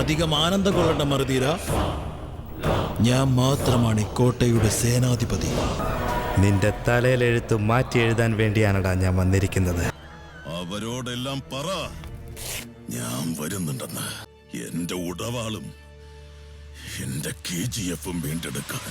അധികം ആനന്ദം കൊള്ളേണ്ട മറുതീര. ഞാൻ മാത്രമാണ് ഈ കോട്ടയുടെ സേനാധിപതി. നിന്റെ തലയിലെഴുത്ത് മാറ്റി എഴുതാൻ വേണ്ടിയാണടാ ഞാൻ വന്നിരിക്കുന്നത്. അവരോടെല്ലാം പറ ഞാൻ വരുന്നുണ്ടെന്ന്. എന്റെ ഉടവാളും എന്റെ KGF വീണ്ടെടുക്കാൻ.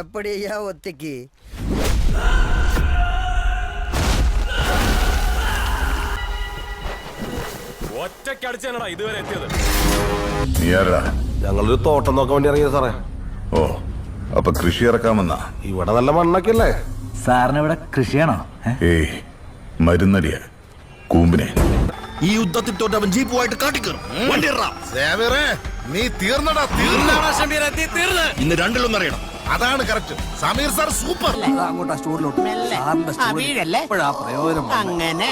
എപ്പടിയാ ഒറ്റയ്ക്ക്? ഒറ്റയ്ക്കടിച്ചാണടാ ഇതുവരെ എത്തിയത്. ഞങ്ങളൊരു തോട്ടം നോക്കാൻ വേണ്ടി ഇറങ്ങിയത് സാറേ. ഓ, അപ്പൊ കൃഷി ഇറക്കാമെന്നാ? ഇവിടെ നല്ല മണ്ണൊക്കെ അല്ലേ സാറിന് ഇവിടെ കൃഷിയാണോ? ഏയ്, മരുന്നടിയ കൂമ്പിനെ. ഈ യുദ്ധത്തിൽ തോറ്റ് അവൻ ജീപ്പുമായിട്ട് കാട്ടിക്കറും. നീ തീർന്നടാ. ഇന്ന് രണ്ടിലൊന്നും അറിയണം. അതാണ് കറക്റ്റ്. Sameer sir super. അങ്ങോട്ടാ സ്റ്റോറിലോട്ട്. അങ്ങനെ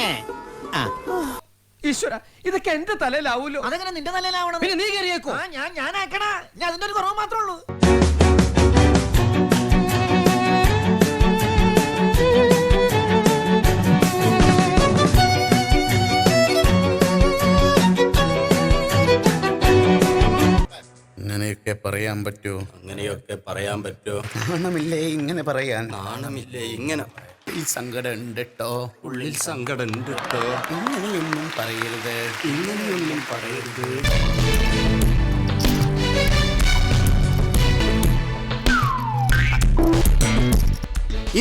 ഈശ്വര, ഇതൊക്കെ എന്റെ തലയിലാവൂലോ. അതെങ്ങനെ നിന്റെ തലയിലാവണം? പിന്നെ നീ കയറിയേക്കോ? ഞാൻ ആക്കണ. ഞാൻ അതിന്റെ ഒരു കുറവ് മാത്രമേ ഉള്ളൂ. അങ്ങനെയൊക്കെ പറയാൻ പറ്റൂ? അങ്ങനെയൊക്കെ പറയാൻ പറ്റോ? നാണമില്ലേ ഇങ്ങനെ പറയാൻ? നാണമില്ലേ ഇങ്ങനെ? ഉള്ളിൽ സങ്കടം ഉണ്ട് ട്ടോ. ഉള്ളിൽ സങ്കടം ഉണ്ട് ട്ടോ. ഇങ്ങനെയൊന്നും പറയരുത്, ഇങ്ങനെയൊന്നും പറയരുത്.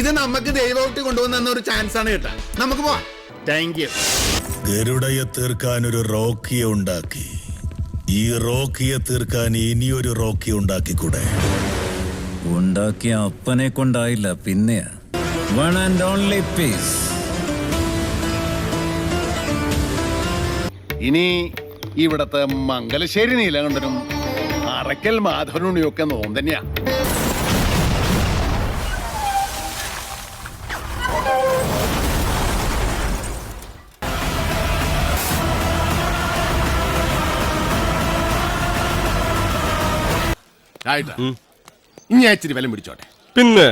ഇത് നമുക്ക് ദൈവമായിട്ട് കൊണ്ടുവന്ന ഒരു ചാൻസ് ആണ് കേട്ടാ. നമുക്ക് പോവാം. Thank you. ഗരുഡയെ തീർക്കാൻ ഒരു റോക്കിയെ ഉണ്ടാക്കി. ഈ റോക്കിയെ തീർക്കാൻ ഇനിയൊരു റോക്കി ഉണ്ടാക്കിക്കൂടെ? ഉണ്ടാക്കിയ അപ്പനെ കൊണ്ടായില്ല, പിന്നെ വൺ ആൻഡ് ഓൺലി പീസ്. ഇനി ഇവിടത്തെ മംഗലശ്ശേരി നീലകണ്ഠനും അറക്കൽ മാധവനുണിയൊക്കെ നോം തന്നെയാ. ഇനി ഇച്ചിരി വിലം പിടിച്ചോട്ടെ. പിന്നെ